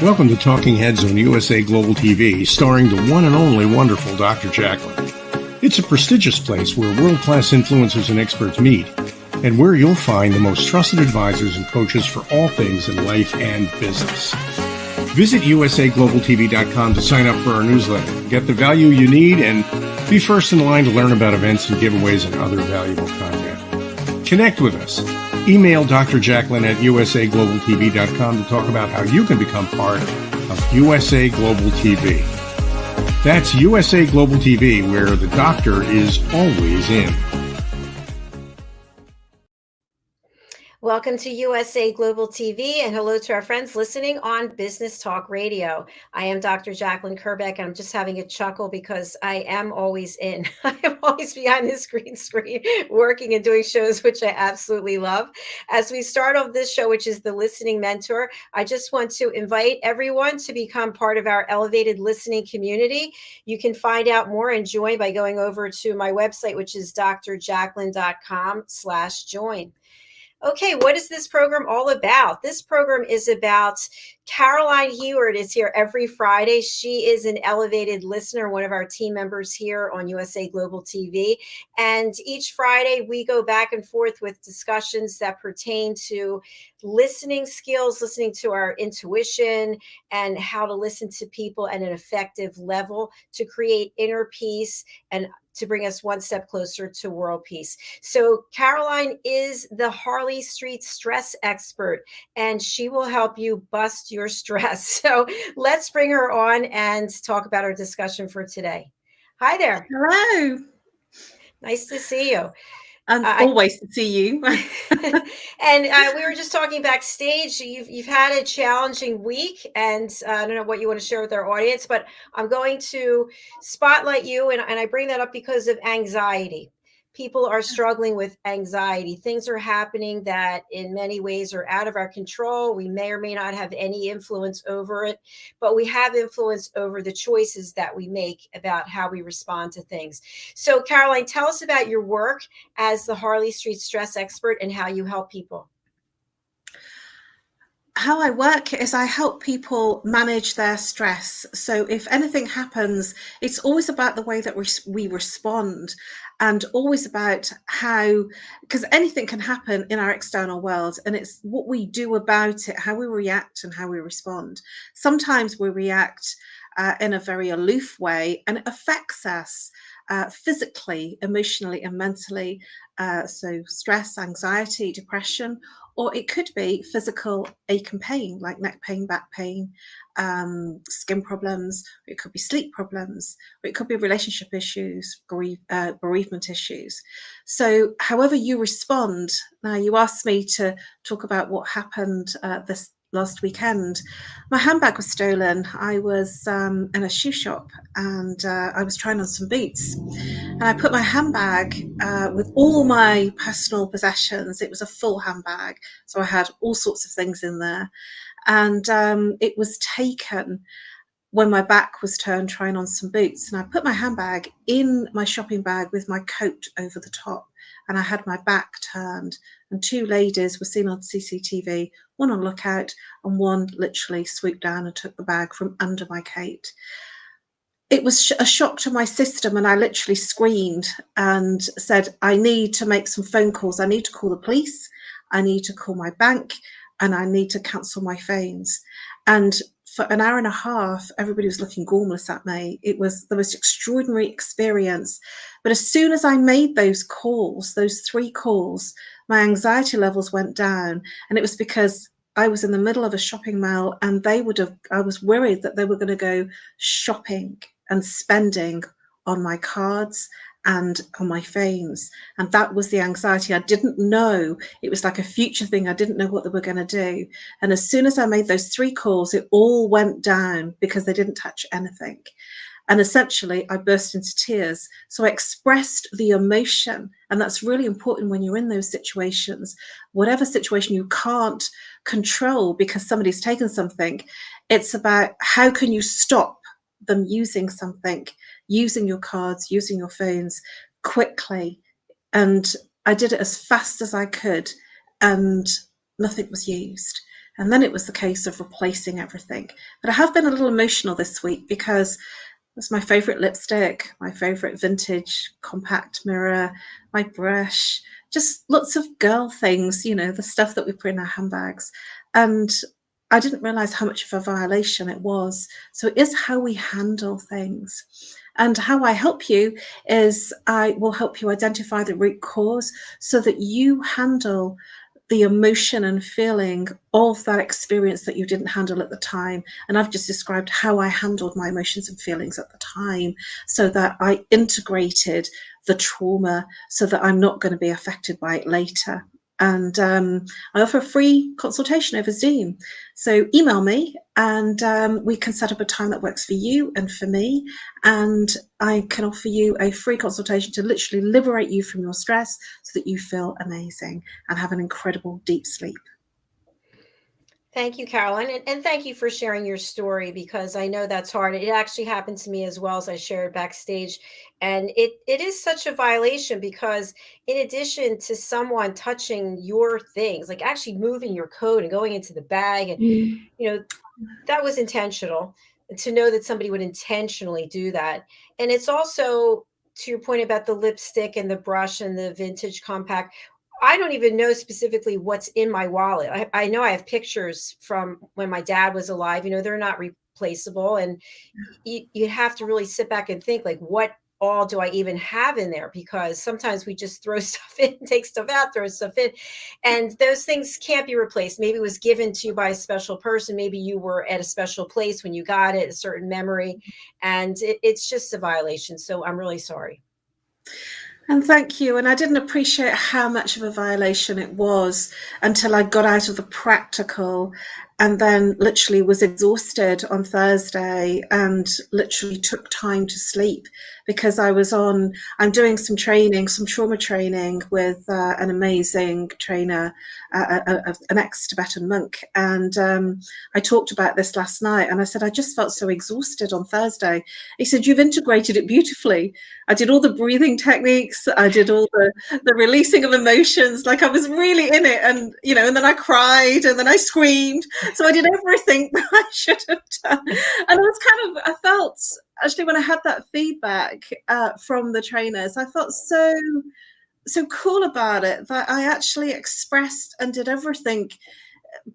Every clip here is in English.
Welcome to Talking Heads on USA Global TV, starring the one and only wonderful Dr. JACALYN. It's a prestigious place where world-class influencers and experts meet, and where you'll find the most trusted advisors and coaches for all things in life and business. Visit usaglobaltv.com to sign up for our newsletter, get the value you need, and be first in line to learn about events and giveaways and other valuable content. Connect with us. Email Dr. JACALYN at usaglobaltv.com to talk about how you can become part of USA Global TV. That's USA Global TV, where the doctor is always in. Welcome to USA Global TV, and hello to our friends listening on Business Talk Radio. I am Dr. JACALYN KERBECK, and I'm just having a chuckle because I am always in. I am always behind this green screen working and doing shows, which I absolutely love. As we start off this show, which is the Listening Mentor, I just want to invite everyone to become part of our elevated listening community. You can find out more and join by going over to my website, which is drjacalyn.com/join. Okay, what is this program all about? This program is about Caroline HEWARD is here every Friday. She is an elevated listener, one of our team members here on USA Global TV. And each Friday we go back and forth with discussions that pertain to listening skills, listening to our intuition, and how to listen to people at an effective level to create inner peace and to bring us one step closer to world peace. So Caroline is the Harley Street stress expert, and she will help you bust your stress. So let's bring her on and talk about our discussion for today. Hi there. Hello. Nice to see you. And always to see you. And we were just talking backstage. You've had a challenging week, and I don't know what you want to share with our audience, but I'm going to spotlight you, and I bring that up because of anxiety. People are struggling with anxiety. Things are happening that in many ways are out of our control. We may or may not have any influence over it, but we have influence over the choices that we make about how we respond to things. So Caroline, tell us about your work as the Harley Street stress expert and how you help people. How I work is I help people manage their stress. So if anything happens, it's always about the way that we respond, and always about how, because anything can happen in our external world, and it's what we do about it, how we react and how we respond. Sometimes we react in a very aloof way, and it affects us physically, emotionally, and mentally. So stress, anxiety, depression, or it could be physical ache and pain, like neck pain, back pain, skin problems. It could be sleep problems, or it could be relationship issues, bereavement issues. So however you respond. Now, you asked me to talk about what happened this last weekend. My handbag was stolen. I was in a shoe shop, and I was trying on some boots, and I put my handbag with all my personal possessions. It was a full handbag, so I had all sorts of things in there, and it was taken when my back was turned trying on some boots. And I put my handbag in my shopping bag with my coat over the top, and I had my back turned, and two ladies were seen on CCTV, one on lookout and one literally swooped down and took the bag from under my coat. It was a shock to my system, and I literally screamed and said, I need to make some phone calls. I need to call the police, I need to call my bank, and I need to cancel my phones. And for an hour and a half, everybody was looking gormless at me. It was the most extraordinary experience. But as soon as I made those calls, those 3 calls, my anxiety levels went down. And it was because I was in the middle of a shopping mall, and I was worried that they were going to go shopping and spending on my cards and on my phones. And that was the anxiety. I didn't know. It was like a future thing. I didn't know what they were going to do. And as soon as I made those 3 calls, it all went down because they didn't touch anything. And essentially, I burst into tears. So I expressed the emotion. And that's really important when you're in those situations. Whatever situation you can't control because somebody's taken something, it's about how can you stop them using something, using your cards, using your phones quickly. And I did it as fast as I could, and nothing was used. And then it was the case of replacing everything. But I have been a little emotional this week because it's my favorite lipstick, my favorite vintage compact mirror, my brush, just lots of girl things, you know, the stuff that we put in our handbags. And I didn't realize how much of a violation it was. So it is how we handle things. And how I help you is I will help you identify the root cause so that you handle the emotion and feeling of that experience that you didn't handle at the time. And I've just described how I handled my emotions and feelings at the time so that I integrated the trauma so that I'm not going to be affected by it later. And I offer a free consultation over Zoom. So email me and we can set up a time that works for you and for me. And I can offer you a free consultation to literally liberate you from your stress so that you feel amazing and have an incredible deep sleep. Thank you, Caroline. And thank you for sharing your story, because I know that's hard. It actually happened to me as well, as I shared backstage. And it is such a violation, because in addition to someone touching your things, like actually moving your coat and going into the bag, and, Mm. you know, that was intentional. And to know that somebody would intentionally do that. And it's also, to your point about the lipstick and the brush and the vintage compact, I don't even know specifically what's in my wallet. I know I have pictures from when my dad was alive. You know, they're not replaceable. And you have to really sit back and think, like, what all do I even have in there? Because sometimes we just throw stuff in, take stuff out, throw stuff in. And those things can't be replaced. Maybe it was given to you by a special person. Maybe you were at a special place when you got it, a certain memory. And it's just a violation. So I'm really sorry. And thank you. And I didn't appreciate how much of a violation it was until I got out of the practical and then literally was exhausted on Thursday and literally took time to sleep because I'm doing some training, some trauma training with an amazing trainer, an ex-Tibetan monk. And I talked about this last night and I said, I just felt so exhausted on Thursday. He said, you've integrated it beautifully. I did all the breathing techniques. I did all the releasing of emotions. Like I was really in it, and you know, and then I cried, and then I screamed. So I did everything that I should have done. And I felt actually when I had that feedback from the trainers, I felt so cool about it that I actually expressed and did everything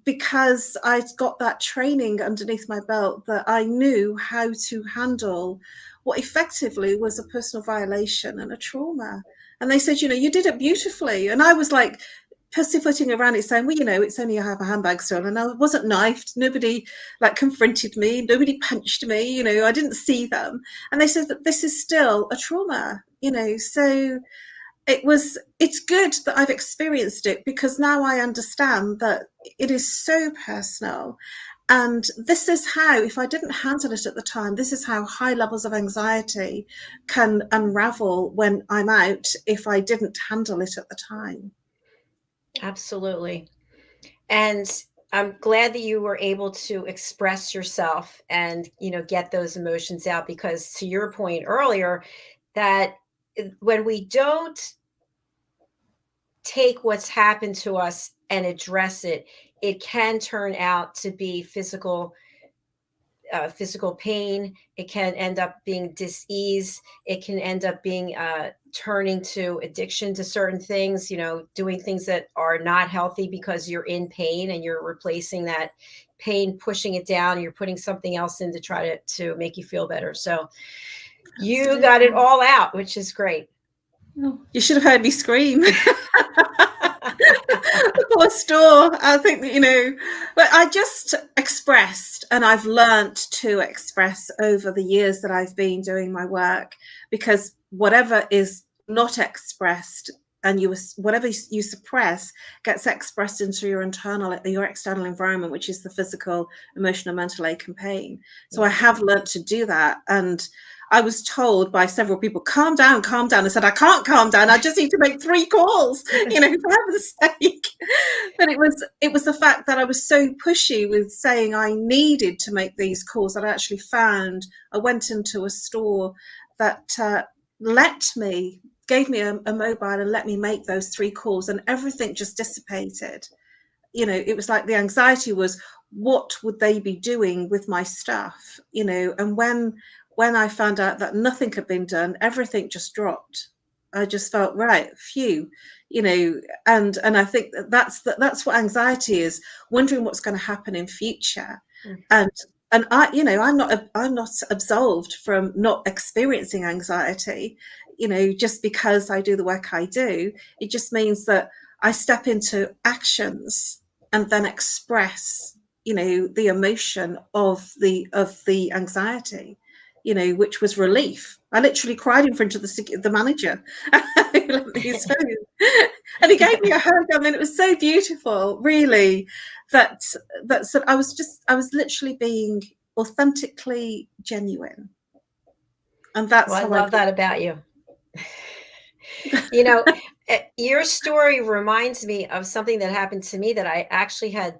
because I'd got that training underneath my belt that I knew how to handle what effectively was a personal violation and a trauma. And they said, you know, you did it beautifully. And I was like pussyfooting around it saying, well, you know, it's only I have a handbag stolen. And I wasn't knifed. Nobody like confronted me. Nobody punched me. You know, I didn't see them. And they said that this is still a trauma, you know, so it's good that I've experienced it because now I understand that it is so personal. And this is how, if I didn't handle it at the time, this is how high levels of anxiety can unravel when I'm out if I didn't handle it at the time. Absolutely. And I'm glad that you were able to express yourself and, you know, get those emotions out, because to your point earlier, that when we don't take what's happened to us and address it, it can turn out to be physical pain. It can end up being dis-ease. It can end up being turning to addiction to certain things, you know, doing things that are not healthy because you're in pain and you're replacing that pain, pushing it down. You're putting something else in to try to make you feel better. So you got it all out, which is great. Oh, you should have heard me scream. The poor store. I think that, you know, but I just expressed, and I've learnt to express over the years that I've been doing my work, because whatever is not expressed and whatever you suppress gets expressed into your external environment, which is the physical, emotional, mental ache and pain. So I have learnt to do that. And I was told by several people, calm down, calm down. I said, I can't calm down. I just need to make 3 calls, you know, for heaven's sake. But it was the fact that I was so pushy with saying I needed to make these calls that I actually found. I went into a store that gave me a mobile and let me make those 3 calls, and everything just dissipated. it was like the anxiety was, what would they be doing with my stuff? And when I found out that nothing had been done, everything just dropped. I just felt, right, phew, and I think that's what anxiety is, wondering what's going to happen in future. And I'm not absolved from not experiencing anxiety, just because I do the work I do. It just means that I step into actions and then express, the emotion of the anxiety, which was relief. I literally cried in front of the manager. And he gave me a hug. I mean, it was so beautiful, really, that I was literally being authentically genuine. And that's I love that about you. Your story reminds me of something that happened to me that I actually had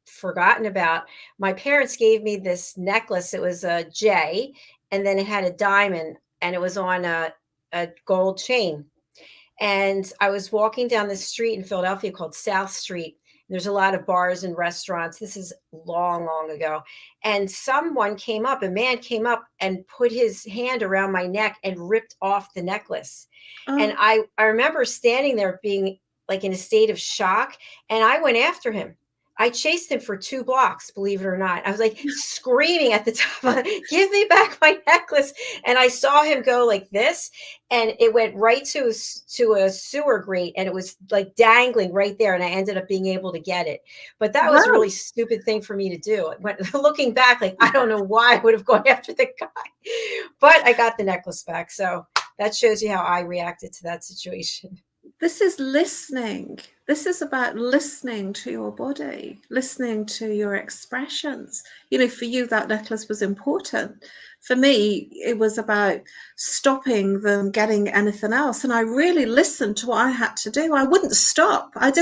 forgotten about. My parents gave me this necklace. It was a J, and then it had a diamond, and it was on a gold chain. And I was walking down this street in Philadelphia called South Street. There's a lot of bars and restaurants. This is long, long ago. And a man came up and put his hand around my neck and ripped off the necklace. Oh. And I remember standing there being like in a state of shock. And I went after him. I chased him for 2 blocks, believe it or not. I was like screaming at the top, give me back my necklace. And I saw him go like this, and it went right to a sewer grate, and it was like dangling right there. And I ended up being able to get it. But that was a really stupid thing for me to do. Looking back, like, I don't know why I would have gone after the guy, but I got the necklace back. So that shows you how I reacted to that situation. This is listening. This is about listening to your body, listening to your expressions. For you, that necklace was important. For me, it was about stopping them getting anything else. And I really listened to what I had to do. I wouldn't stop. I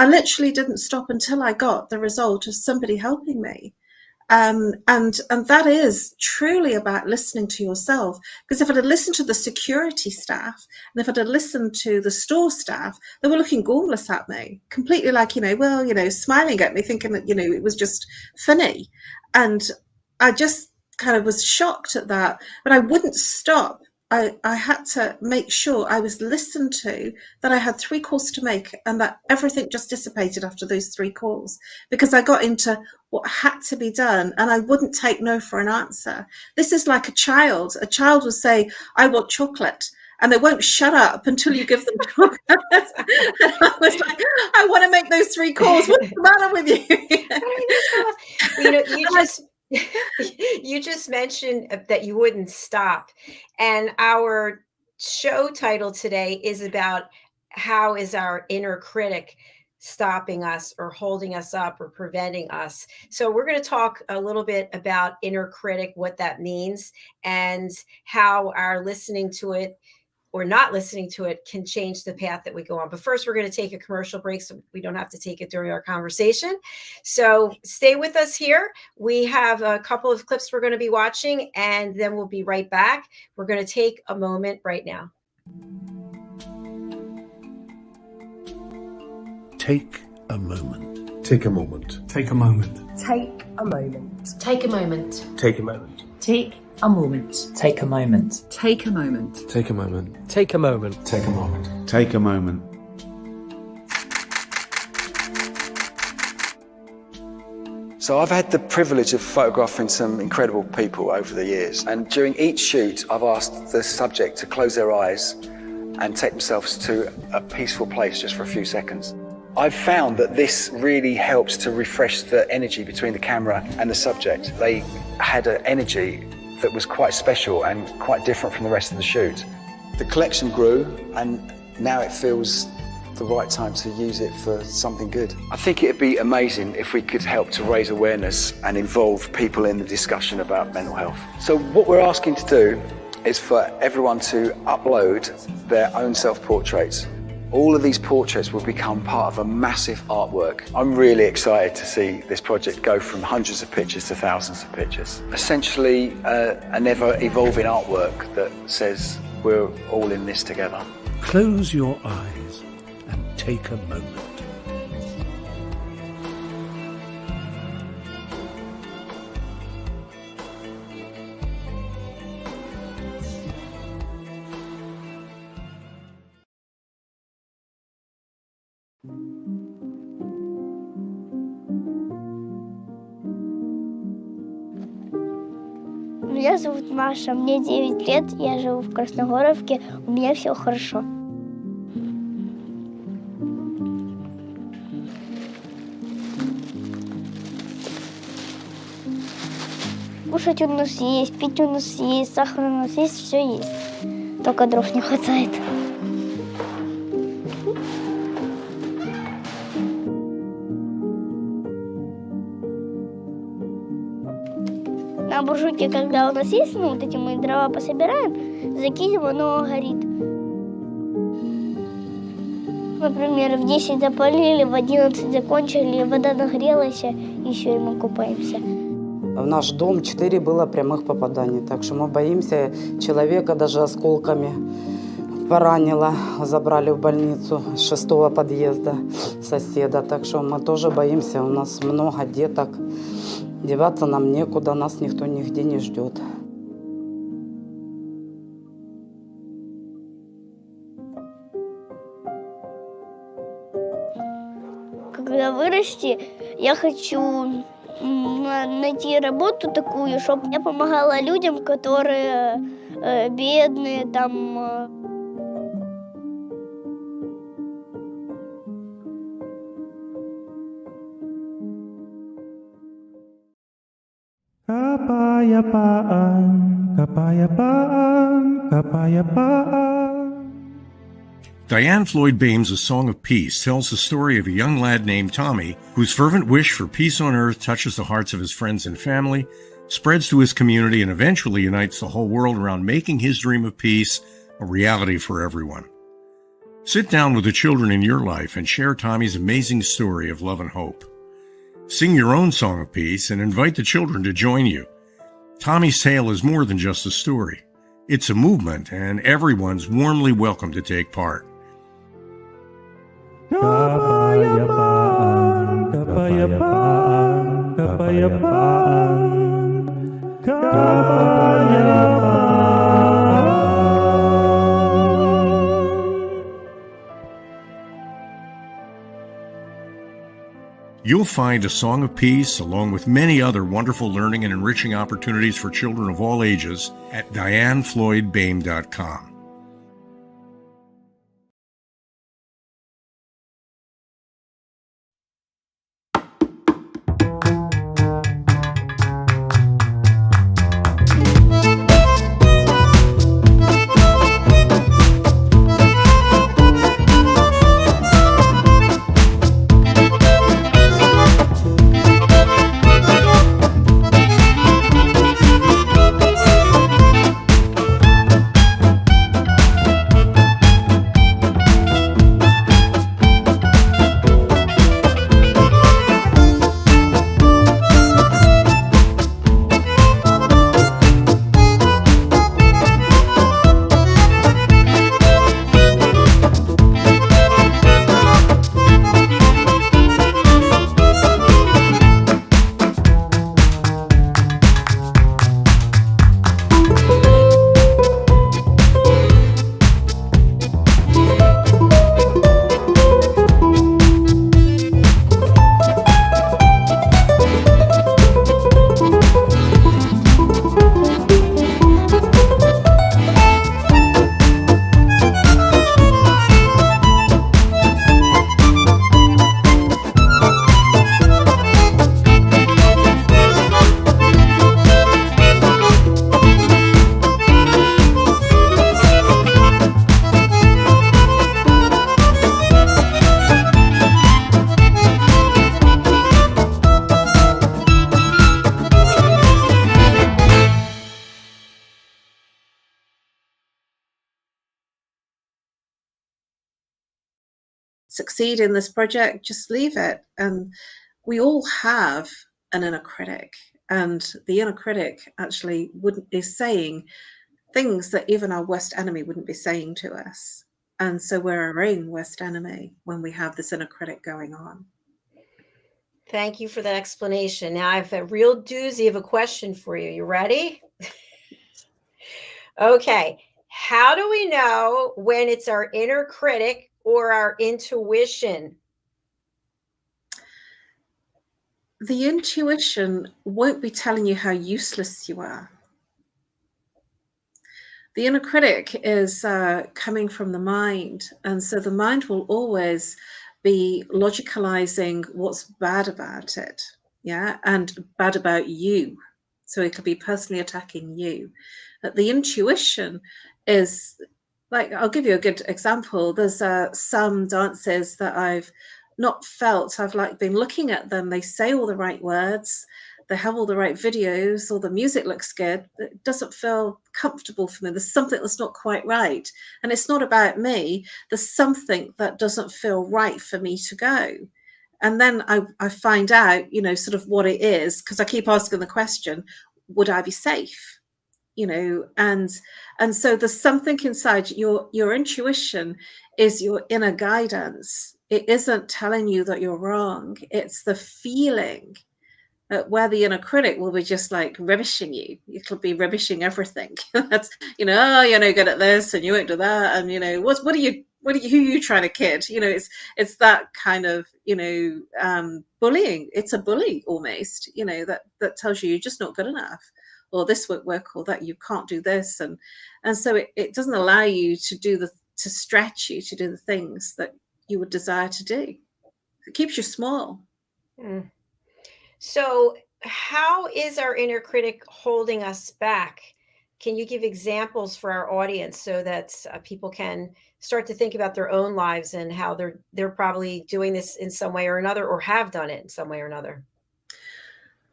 literally didn't stop until I got the result of somebody helping me. And that is truly about listening to yourself. Because if I'd have listened to the security staff, and if I'd have listened to the store staff, they were looking gormless at me, completely like, smiling at me, thinking that, it was just funny. And I just kind of was shocked at that, but I wouldn't stop. I had to make sure I was listened to, that I had 3 calls to make, and that everything just dissipated after those 3 calls, because I got into what had to be done, and I wouldn't take no for an answer. This is like a child. A child will say, I want chocolate, and they won't shut up until you give them chocolate. And I was like, I want to make those 3 calls. What's the matter with you? You just mentioned that you wouldn't stop. And our show title today is about how is our inner critic stopping us or holding us up or preventing us. So we're going to talk a little bit about inner critic, what that means, and how our listening to it or not listening to it can change the path that we go on. But first, we're going to take a commercial break so we don't have to take it during our conversation. So stay with us here. We have a couple of clips we're going to be watching, and then we'll be right back. We're going to take a moment right now. Take a moment. Take a moment. Take a moment. Take a moment. Take a moment. Take a moment. Take a moment. Take a moment. Take a moment. Take a moment. Take a moment. Take a moment. Take a moment. So I've had the privilege of photographing some incredible people over the years, and during each shoot I've asked the subject to close their eyes and take themselves to a peaceful place just for a few seconds. I've found that this really helps to refresh the energy between the camera and the subject. They had an energy that was quite special and quite different from the rest of the shoot. The collection grew, and now it feels the right time to use it for something good. I think it'd be amazing if we could help to raise awareness and involve people in the discussion about mental health. So what we're asking to do is for everyone to upload their own self-portraits. All of these portraits will become part of a massive artwork. I'm really excited to see this project go from hundreds of pictures to thousands of pictures. Essentially, an ever-evolving artwork that says we're all in this together. Close your eyes and take a moment. Меня зовут Маша, мне 9 лет, я живу в Красногоровке, у меня все хорошо. Кушать у нас есть, пить у нас есть, сахар у нас есть, все есть. Только дров не хватает. На буржуйке, когда у нас есть, вот эти мы дрова пособираем, закинем, оно горит. Например, в 10 запалили, в 11 закончили, вода нагрелась, еще и мы купаемся. В наш дом 4 было прямых попаданий, так что мы боимся. Человека даже осколками поранило, забрали в больницу с 6-го подъезда соседа, так что мы тоже боимся, у нас много деток. Деваться нам некуда, нас никто нигде не ждет. Когда вырасти, я хочу найти работу такую, чтобы я помогала людям, которые бедные, там. Kapayapaan, kapayapaan, kapayapaan. Diane Floyd Bame's A Song of Peace tells the story of a young lad named Tommy whose fervent wish for peace on earth touches the hearts of his friends and family, spreads to his community, and eventually unites the whole world around making his dream of peace a reality for everyone. Sit down with the children in your life and share Tommy's amazing story of love and hope. Sing your own song of peace and invite the children to join you. Tommy's tale is more than just a story. It's a movement, and everyone's warmly welcome to take part. Kapayapaan, kapayapaan, kapayapaan, kapayapaan. You'll find A Song of Peace, along with many other wonderful learning and enriching opportunities for children of all ages, at dianefloydbame.com. Succeed in this project, just leave it. And we all have an inner critic, and the inner critic actually is saying things that even our worst enemy wouldn't be saying to us. And so we're our own worst enemy when we have this inner critic going on. Thank you for that explanation. Now I have a real doozy of a question for you. You ready? Okay. How do we know when it's our inner critic or our intuition? The intuition won't be telling you how useless you are. The inner critic is coming from the mind. And so the mind will always be logicalizing what's bad about it. Yeah. And bad about you. So it could be personally attacking you. But the intuition is like, I'll give you a good example. There's some dances that I've not felt. I've like been looking at them. They say all the right words. They have all the right videos, or the music looks good. It doesn't feel comfortable for me. There's something that's not quite right. And it's not about me. There's something that doesn't feel right for me to go. And then I find out, you know, sort of what it is, because I keep asking the question, would I be safe? You know, and so there's something inside your intuition is your inner guidance. It isn't telling you that you're wrong. It's the feeling. Where the inner critic will be just like rubbishing you. It'll be rubbishing everything. That's, you know, oh, you're no good at this and you won't do that. And, you know, who are you trying to kid? You know, it's that kind of, you know, bullying. It's a bully almost, you know, that tells you you're just not good enough, or this won't work, or that you can't do this. And so it doesn't allow you to stretch you to do the things that you would desire to do. It keeps you small. Mm. So how is our inner critic holding us back? Can you give examples for our audience so that people can start to think about their own lives and how they're probably doing this in some way or another, or have done it in some way or another?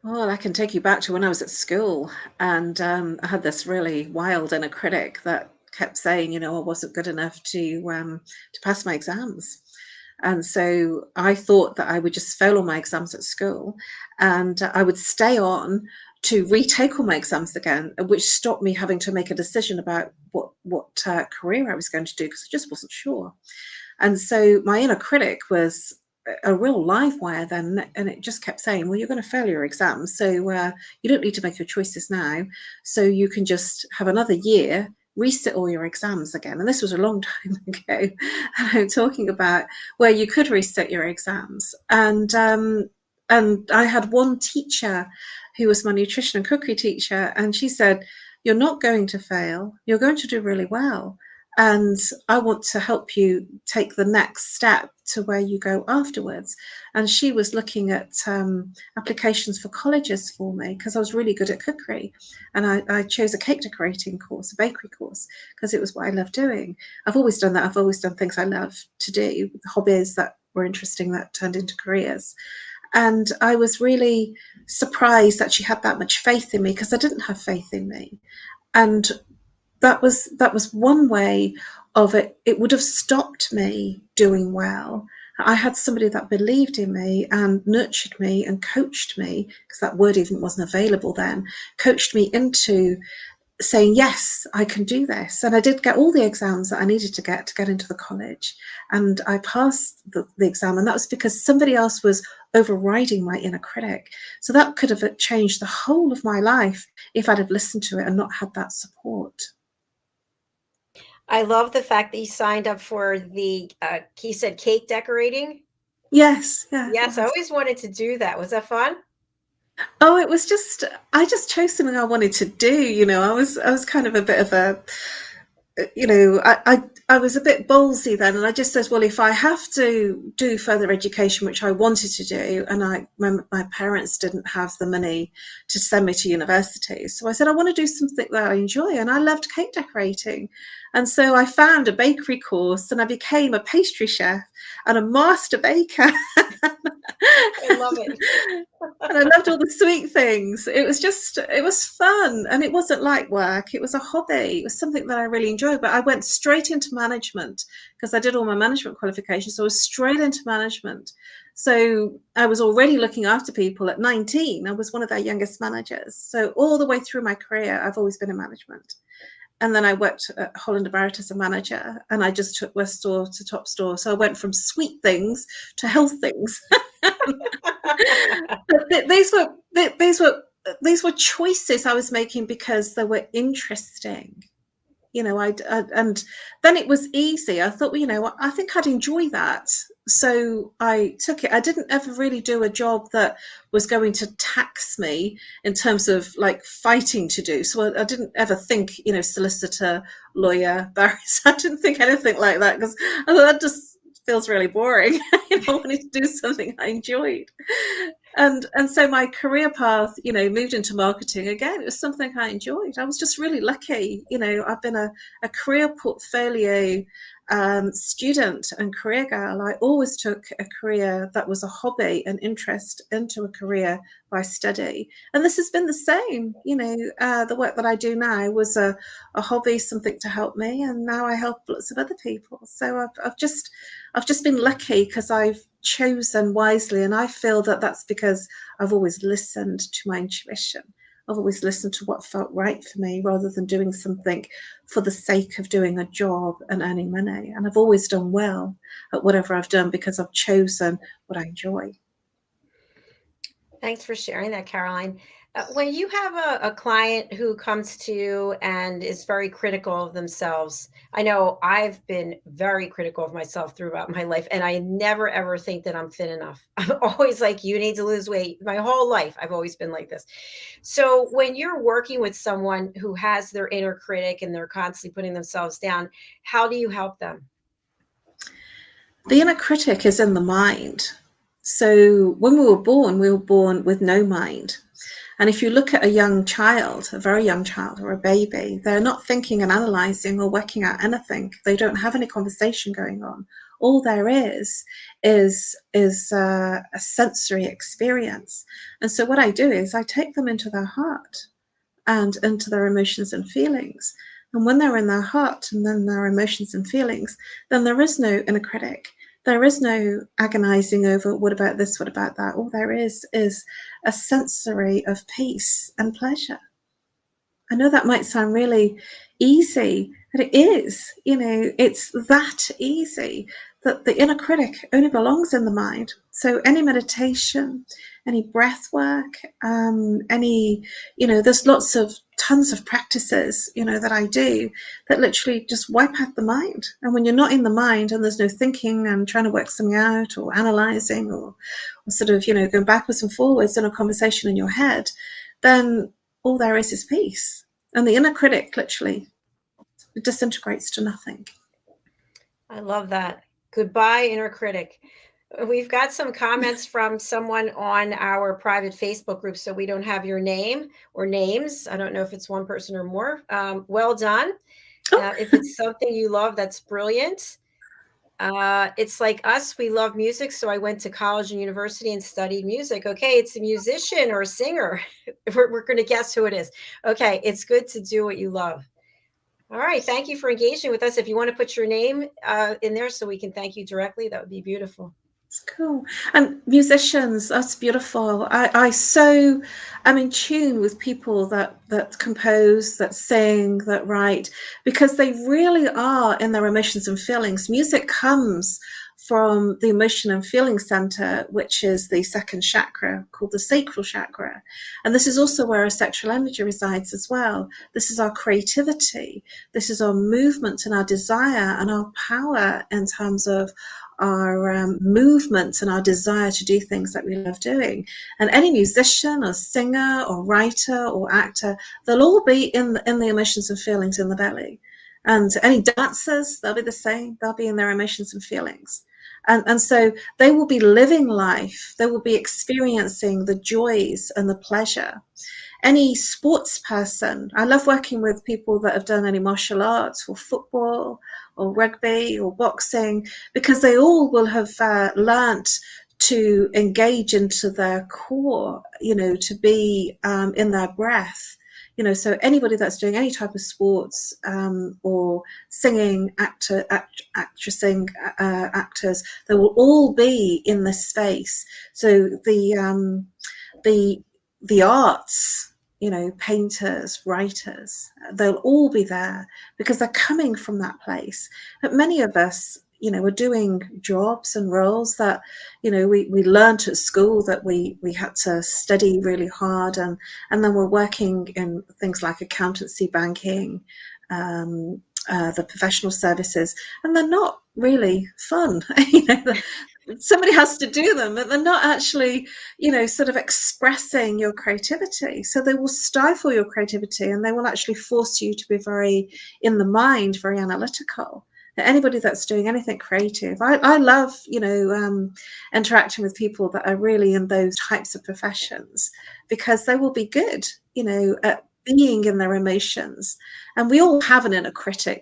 Well, I can take you back to when I was at school, and I had this really wild inner critic that kept saying, you know, I wasn't good enough to pass my exams. And so I thought that I would just fail all my exams at school, and I would stay on to retake all my exams again, which stopped me having to make a decision about what career I was going to do, because I just wasn't sure. And so my inner critic was a real live wire then, and it just kept saying, well, you're going to fail your exams, so you don't need to make your choices now, so you can just have another year, resit all your exams again. And this was a long time ago, and I'm talking about where you could reset your exams. And I had one teacher who was my nutrition and cookery teacher, and she said, you're not going to fail, you're going to do really well, and I want to help you take the next step to where you go afterwards. And she was looking at applications for colleges for me, because I was really good at cookery. And I chose a cake decorating course, a bakery course, because it was what I love doing. I've always done that. I've always done things I love to do, hobbies that were interesting that turned into careers. And I was really surprised that she had that much faith in me, because I didn't have faith in me. And that was one way of it. It would have stopped me doing well. I had somebody that believed in me and nurtured me and coached me, because that word even wasn't available then, coached me into saying, yes, I can do this. And I did get all the exams that I needed to get into the college. And I passed the exam. And that was because somebody else was overriding my inner critic. So that could have changed the whole of my life if I'd have listened to it and not had that support. I love the fact that you signed up for the, he said cake decorating. Yes. Yeah. Yes. I always wanted to do that. Was that fun? Oh, it was just, I just chose something I wanted to do. You know, I was kind of a bit of a, you know, I was a bit ballsy then, and I just said, well, if I have to do further education, which I wanted to do, and my parents didn't have the money to send me to university, so I said I want to do something that I enjoy, and I loved cake decorating. And so I found a bakery course, and I became a pastry chef and a master baker. I love it. And I loved all the sweet things. It was fun, and it wasn't like work. It was a hobby. It was something that I really enjoyed. But I went straight into management, because I did all my management qualifications. So I was straight into management. So I was already looking after people at 19. I was one of their youngest managers. So all the way through my career, I've always been in management. And then I worked at Holland & Barrett as a manager, and I just took West Store to Top Store. So I went from sweet things to health things. These were choices I was making because they were interesting. And then it was easy. I thought, well, I think I'd enjoy that. So I took it. I didn't ever really do a job that was going to tax me in terms of like fighting to do. So I didn't ever think, solicitor, lawyer, barrister. I didn't think anything like that, because I thought that just feels really boring. I wanted to do something I enjoyed. And so my career path, moved into marketing. Again, it was something I enjoyed. I was just really lucky. I've been a career portfolio student and career girl. I always took a career that was a hobby and interest into a career by study. And this has been the same. The work that I do now was a hobby, something to help me, and now I help lots of other people. So I've just been lucky because I've chosen wisely, and I feel that that's because I've always listened to my intuition. I've always listened to what felt right for me, rather than doing something for the sake of doing a job and earning money. And I've always done well at whatever I've done because I've chosen what I enjoy. Thanks for sharing that, Caroline. When you have a client who comes to you and is very critical of themselves, I know I've been very critical of myself throughout my life, and I never, ever think that I'm thin enough. I'm always like, you need to lose weight. My whole life, I've always been like this. So when you're working with someone who has their inner critic and they're constantly putting themselves down, how do you help them? The inner critic is in the mind. So when we were born with no mind. And if you look at a young child, a very young child or a baby, they're not thinking and analysing or working out anything. They don't have any conversation going on. All there is a sensory experience. And so what I do is I take them into their heart and into their emotions and feelings. And when they're in their heart and then their emotions and feelings, then there is no inner critic. There is no agonizing over what about this, what about that. All there is a sensory of peace and pleasure. I know that might sound really easy, but it is. It's that easy, that the inner critic only belongs in the mind. So any meditation, any breath work, there's tons of practices, that I do that literally just wipe out the mind. And when you're not in the mind and there's no thinking and trying to work something out or analyzing or sort of, going backwards and forwards in a conversation in your head, then all there is peace. And the inner critic literally disintegrates to nothing. I love that. Goodbye, inner critic. We've got some comments from someone on our private Facebook group, so we don't have your name or names. I don't know if it's one person or more. Well done. If it's something you love, that's brilliant. It's like us. We love music, so I went to college and university and studied music. Okay, it's a musician or a singer. We're going to guess who it is. Okay, it's good to do what you love. All right, thank you for engaging with us. If you want to put your name in there so we can thank you directly, that would be beautiful. Cool. And musicians, that's beautiful. I'm in tune with people that compose, that sing, that write, because they really are in their emotions and feelings. Music comes from the emotion and feeling center, which is the second chakra, called the sacral chakra. And this is also where our sexual energy resides as well. This is our creativity. This is our movement and our desire and our power in terms of our movement and our desire to do things that we love doing. And any musician or singer or writer or actor, they'll all be in the emotions and feelings in the belly. And any dancers, they'll be the same. They'll be in their emotions and feelings. And so they will be living life. They will be experiencing the joys and the pleasure. Any sports person, I love working with people that have done any martial arts or football or rugby or boxing, because they all will have learnt to engage into their core, to be in their breath. So anybody that's doing any type of sports or singing, actors, they will all be in this space. So the arts, painters, writers, they'll all be there because they're coming from that place. But many of us, are doing jobs and roles that, we learned at school that we had to study really hard, and then we're working in things like accountancy, banking, the professional services, and they're not really fun. Somebody has to do them, but they're not actually, sort of expressing your creativity. So they will stifle your creativity, and they will actually force you to be very in the mind, very analytical. Anybody that's doing anything creative, I love, interacting with people that are really in those types of professions, because they will be good, at being in their emotions. And we all have an inner critic,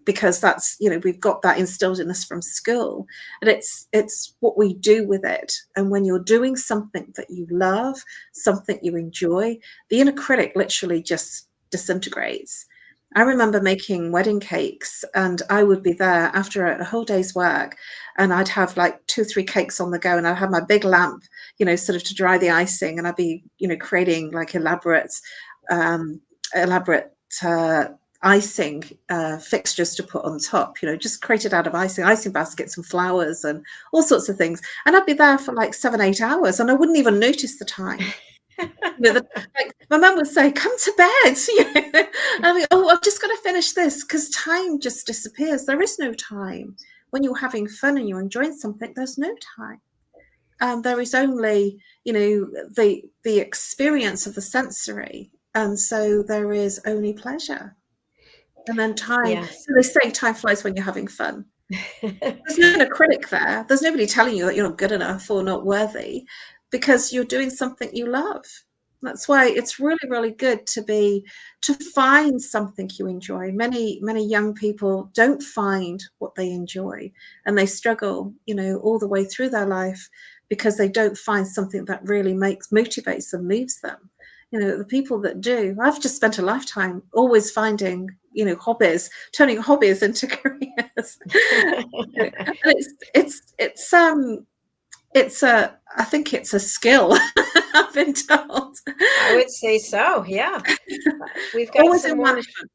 because that's, we've got that instilled in us from school, and it's what we do with it. And when you're doing something that you love, something you enjoy, the inner critic literally just disintegrates. I remember making wedding cakes, and I would be there after a whole day's work, and I'd have like 2 or 3 cakes on the go, and I'd have my big lamp, sort of to dry the icing, and I'd be, creating like elaborate icing fixtures to put on top, just created out of icing baskets and flowers and all sorts of things. And I'd be there for like 7-8 hours, and I wouldn't even notice the time. Like my mum would say, "Come to bed." I mean, "Oh, I've just got to finish this," because time just disappears. There is no time when you're having fun and you're enjoying something. There's no time. There is only, the experience of the sensory, and so there is only pleasure. And then time. Yes. So they say time flies when you're having fun. There's no inner critic there. There's nobody telling you that you're not good enough or not worthy, because you're doing something you love. That's why it's really, really good to find something you enjoy. Many young people don't find what they enjoy, and they struggle, all the way through their life, because they don't find something that really motivates them, moves them. The people that do, I've just spent a lifetime always finding, hobbies, turning hobbies into careers. And I think it's a skill. I've been told. I would say so. Yeah. We've got Always some in more. management.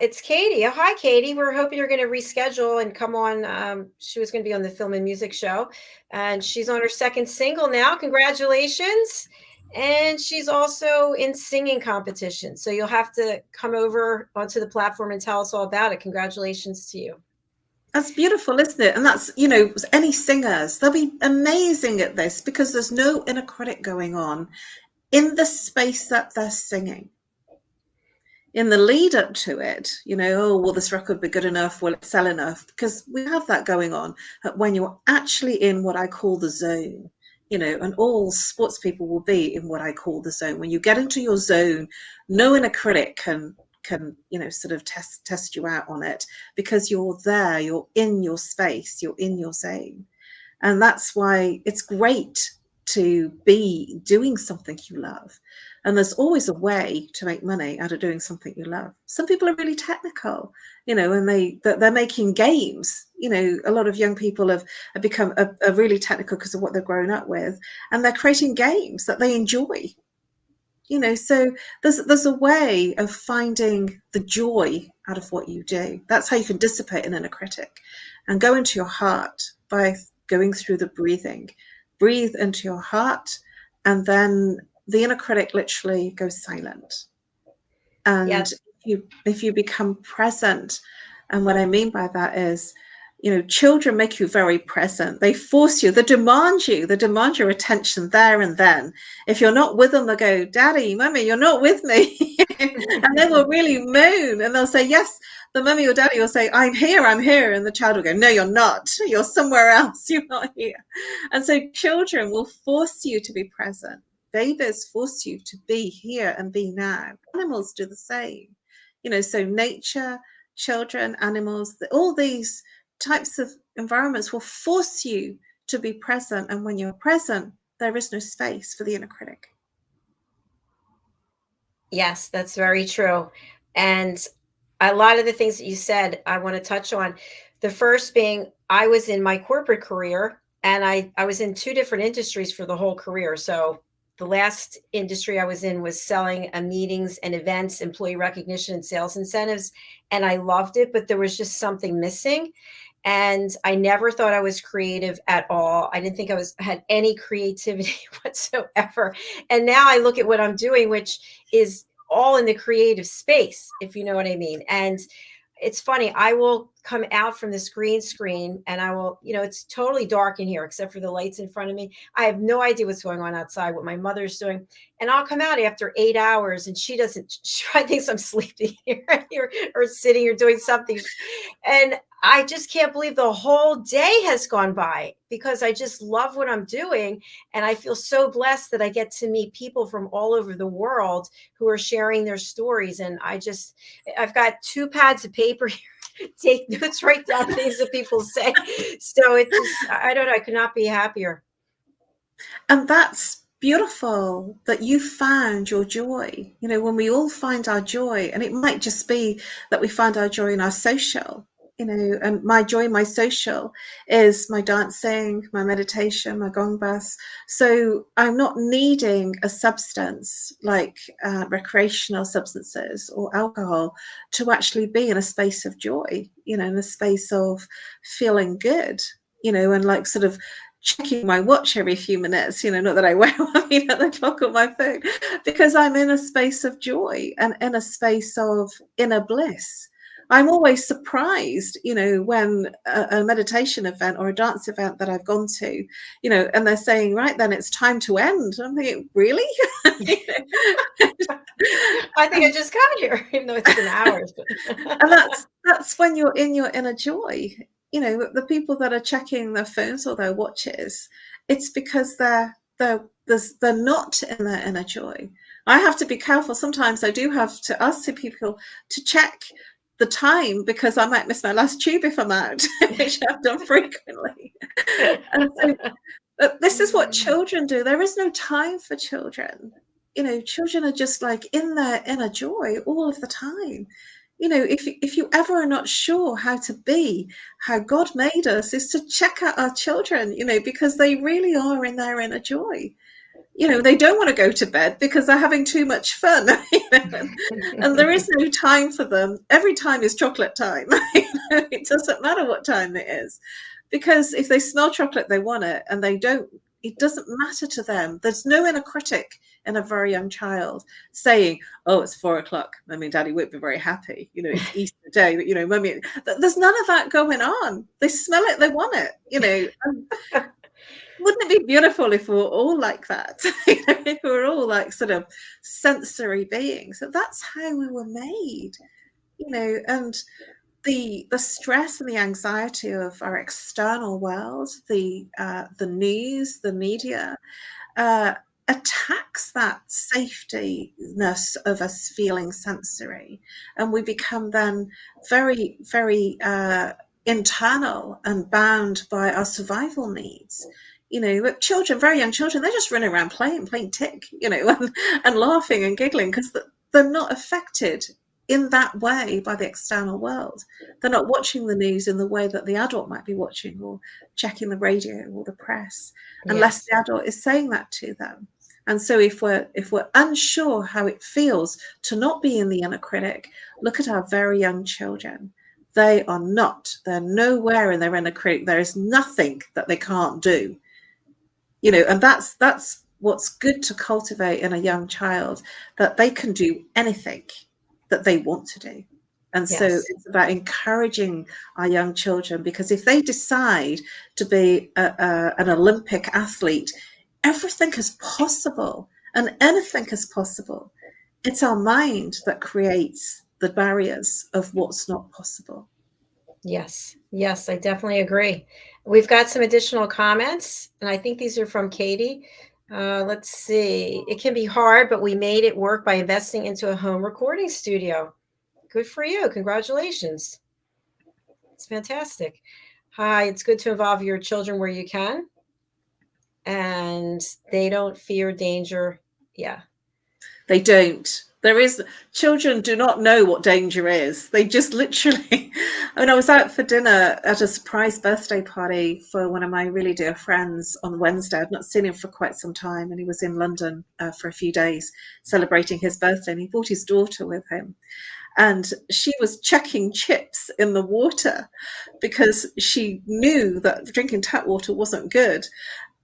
It's Katie. Oh, hi, Katie. We're hoping you're going to reschedule and come on. She was going to be on the film and music show, and she's on her 2nd single now. Congratulations. And she's also in singing competition. So you'll have to come over onto the platform and tell us all about it. Congratulations to you. That's beautiful, isn't it? And that's, any singers, they'll be amazing at this, because there's no inner critic going on in the space that they're singing. In the lead up to it, oh, will this record be good enough? Will it sell enough? Because we have that going on. But when you're actually in what I call the zone, and all sports people will be in what I call the zone. When you get into your zone, no inner critic can sort of test you out on it, because you're there, you're in your space, you're in your zone. And that's why it's great to be doing something you love. And there's always a way to make money out of doing something you love. Some people are really technical, and they're making games. A lot of young people have become are really technical because of what they've grown up with, and they're creating games that they enjoy. So there's a way of finding the joy out of what you do. That's how you can dissipate an inner critic and go into your heart by going through the breathing. Breathe into your heart, and then the inner critic literally goes silent. And Yes. if you become present, and what I mean by that is, children make you very present. They force you, they demand your attention there and then. If you're not with them, they'll go, "Daddy, Mummy, you're not with me." And they will really moan, and they'll say, yes, the mummy or daddy will say, I'm here. And the child will go, "No, you're not. You're somewhere else. You're not here." And so children will force you to be present. Babies force you to be here and be now. Animals do the same. So nature, children, animals, all these types of environments will force you to be present. And when you're present, there is no space for the inner critic. Yes, that's very true. And a lot of the things that you said, I want to touch on. The first being, I was in my corporate career, and I was in 2 different industries for the whole career. So the last industry I was in was selling meetings and events, employee recognition and sales incentives. And I loved it, but there was just something missing. And I never thought I was creative at all. I didn't think I had any creativity whatsoever. And now I look at what I'm doing, which is all in the creative space, if you know what I mean. And it's funny, I will come out from this green screen and I will, it's totally dark in here except for the lights in front of me. I have no idea what's going on outside, what my mother's doing. And I'll come out after 8 hours and she probably thinks I'm sleeping here or sitting or doing something. And I just can't believe the whole day has gone by because I just love what I'm doing. And I feel so blessed that I get to meet people from all over the world who are sharing their stories. And I've got 2 pads of paper here. Take notes, write down things that people say. So I don't know, I could not be happier. And that's beautiful that you found your joy. When we all find our joy, and it might just be that we find our joy in our social, and my joy, my social is my dancing, my meditation, my gong baths. So I'm not needing a substance like recreational substances or alcohol to actually be in a space of joy, in a space of feeling good, and like sort of checking my watch every few minutes, not that I wear one, at the clock on my phone, because I'm in a space of joy and in a space of inner bliss. I'm always surprised, when a meditation event or a dance event that I've gone to, and they're saying, right, then it's time to end. I'm thinking, really? I think I just got here, even though it's been hours. And that's when you're in your inner joy. The people that are checking their phones or their watches, it's because they're not in their inner joy. I have to be careful. Sometimes I do have to ask people to check the time because I might miss my last tube if I'm out, which I've done frequently. And so this is what children do. There is no time for children. Children are just like in their inner joy all of the time. If you ever are not sure how to be, how God made us, is to check out our children, because they really are in their inner joy. They don't want to go to bed because they're having too much fun, and there is no time for them. Every time is chocolate time. It doesn't matter what time it is, because if they smell chocolate, they want it, and they don't. It doesn't matter to them. There's no inner critic in a very young child saying, "Oh, it's 4 o'clock. Mummy and Daddy won't be very happy. It's Easter day, but Mummy." There's none of that going on. They smell it, they want it. Wouldn't it be beautiful if we were all like that? If we were all like sort of sensory beings. So that's how we were made, and the stress and the anxiety of our external world, the news, the media, attacks that safetyness of us feeling sensory, and we become then very, very internal and bound by our survival needs. Children, very young children, they just run around playing tick, and laughing and giggling because they're not affected in that way by the external world. They're not watching the news in the way that the adult might be watching or checking the radio or the press, unless the adult is saying that to them. And so if we're unsure how it feels to not be in the inner critic, look at our very young children. They're nowhere in their inner critic. There is nothing that they can't do. And that's what's good to cultivate in a young child, that they can do anything that they want to do. And so it's about encouraging our young children, because if they decide to be an Olympic athlete, everything is possible and anything is possible. It's our mind that creates the barriers of what's not possible. Yes, I definitely agree. We've got some additional comments, and I think these are from Katie. Let's see. It can be hard, but we made it work by investing into a home recording studio. Good for you. Congratulations. It's fantastic. Hi, it's good to involve your children where you can, and they don't fear danger. Yeah. They don't. Children do not know what danger is. They just literally, I was out for dinner at a surprise birthday party for one of my really dear friends on Wednesday. I've not seen him for quite some time, and he was in London for a few days celebrating his birthday, and he brought his daughter with him. And she was checking chips in the water because she knew that drinking tap water wasn't good.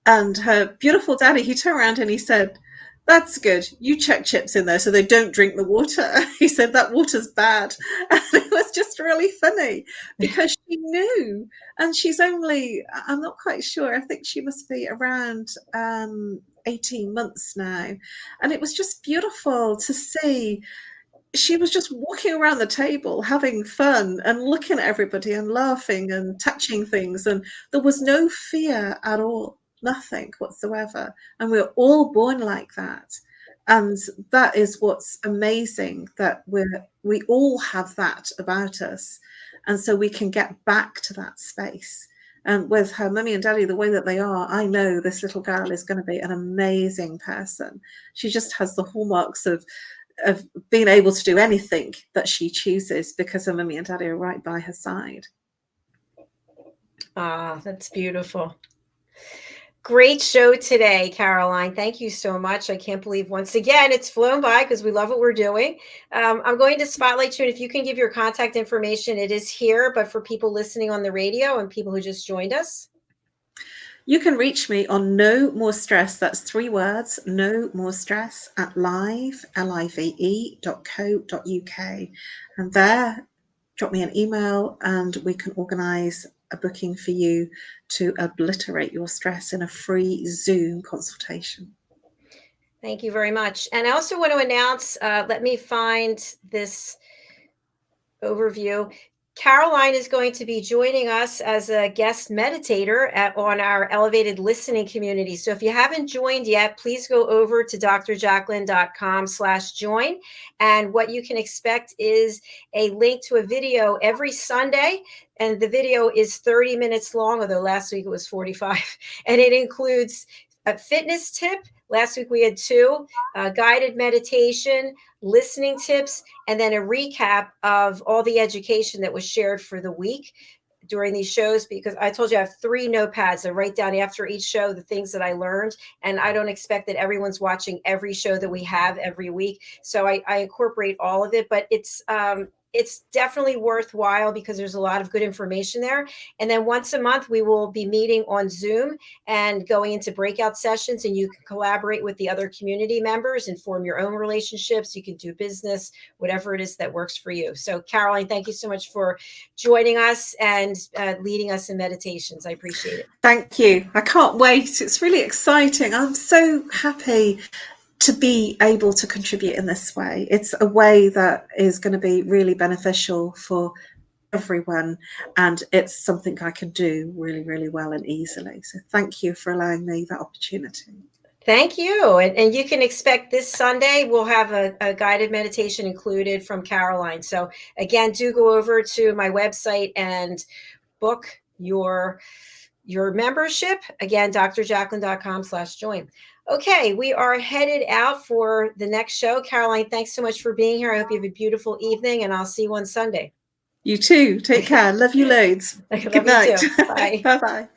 And her beautiful daddy, he turned around and he said, "That's good. You check chips in there so they don't drink the water." He said, "That water's bad." And it was just really funny because she knew. And she's only, I'm not quite sure, I think she must be around 18 months now. And it was just beautiful to see. She was just walking around the table having fun and looking at everybody and laughing and touching things. And there was no fear at all. Nothing whatsoever. And we're all born like that. And that is what's amazing, that we all have that about us. And so we can get back to that space. And with her mummy and daddy, the way that they are, I know this little girl is going to be an amazing person. She just has the hallmarks of being able to do anything that she chooses because her mummy and daddy are right by her side. Ah, that's beautiful. Great show today, Caroline. Thank you so much. I can't believe once again it's flown by because we love what we're doing. I'm going to spotlight you, and if you can give your contact information, it is here, but for people listening on the radio and people who just joined us. You can reach me on No More Stress. That's 3 words, No More Stress, at live.co.uk. And there, drop me an email and we can organise a booking for you to obliterate your stress in a free Zoom consultation. Thank you very much. And I also want to announce, let me find this overview. Caroline is going to be joining us as a guest meditator on our elevated listening community. So if you haven't joined yet, please go over to drjacalyn.com/join. And what you can expect is a link to a video every Sunday. And the video is 30 minutes long, although last week it was 45. And it includes a fitness tip. Last week we had 2, guided meditation, listening tips, and then a recap of all the education that was shared for the week during these shows, because I told you I have 3 notepads. I write down after each show the things that I learned, and I don't expect that everyone's watching every show that we have every week. So I incorporate all of it, but it's definitely worthwhile because there's a lot of good information there. And then once a month, we will be meeting on Zoom and going into breakout sessions, and you can collaborate with the other community members and form your own relationships. You can do business, whatever it is that works for you. So Caroline, thank you so much for joining us and leading us in meditations. I appreciate it. Thank you. I can't wait. It's really exciting. I'm so happy to be able to contribute in this way. It's a way that is going to be really beneficial for everyone, and it's something I can do really, really well and easily. So thank you for allowing me that opportunity. Thank you. And you can expect this Sunday, we'll have a guided meditation included from Caroline. So again, do go over to my website and book your membership. Again, drjacalyn.com/join. Okay, we are headed out for the next show. Caroline, thanks so much for being here. I hope you have a beautiful evening, and I'll see you on Sunday. You too. Take care. Love you loads. Good night. Bye. Bye-bye.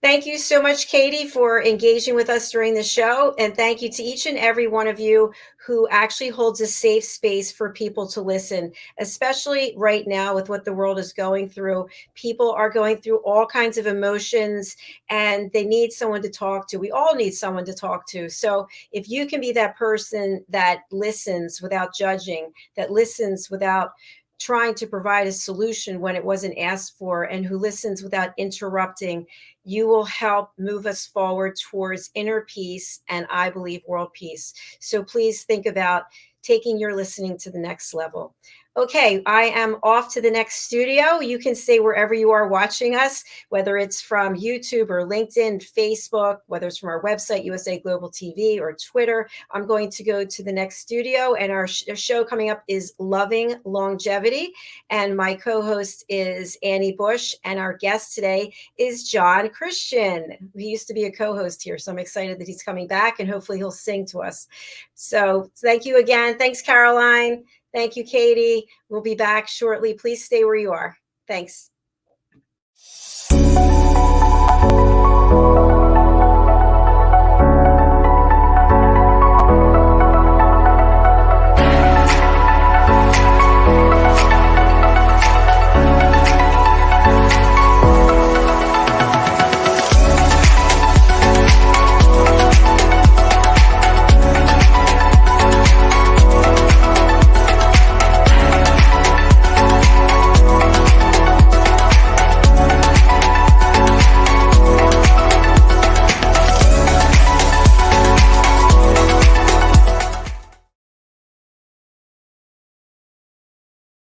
Thank you so much, Katie, for engaging with us during the show. And thank you to each and every one of you who actually holds a safe space for people to listen, especially right now with what the world is going through. People are going through all kinds of emotions and they need someone to talk to. We all need someone to talk to. So if you can be that person that listens without judging, that listens without trying to provide a solution when it wasn't asked for, and who listens without interrupting, you will help move us forward towards inner peace and, I believe, world peace. So please think about taking your listening to the next level. Okay, I am off to the next studio. You can stay wherever you are watching us, whether it's from YouTube or LinkedIn, Facebook, whether it's from our website, USA Global TV, or Twitter. I'm going to go to the next studio, and our show coming up is Loving Longevity. And my co-host is Annie Bush, and our guest today is John Christian. He used to be a co-host here, so I'm excited that he's coming back, and hopefully he'll sing to us. So thank you again. Thanks, Caroline. Thank you, Katie. We'll be back shortly. Please stay where you are. Thanks.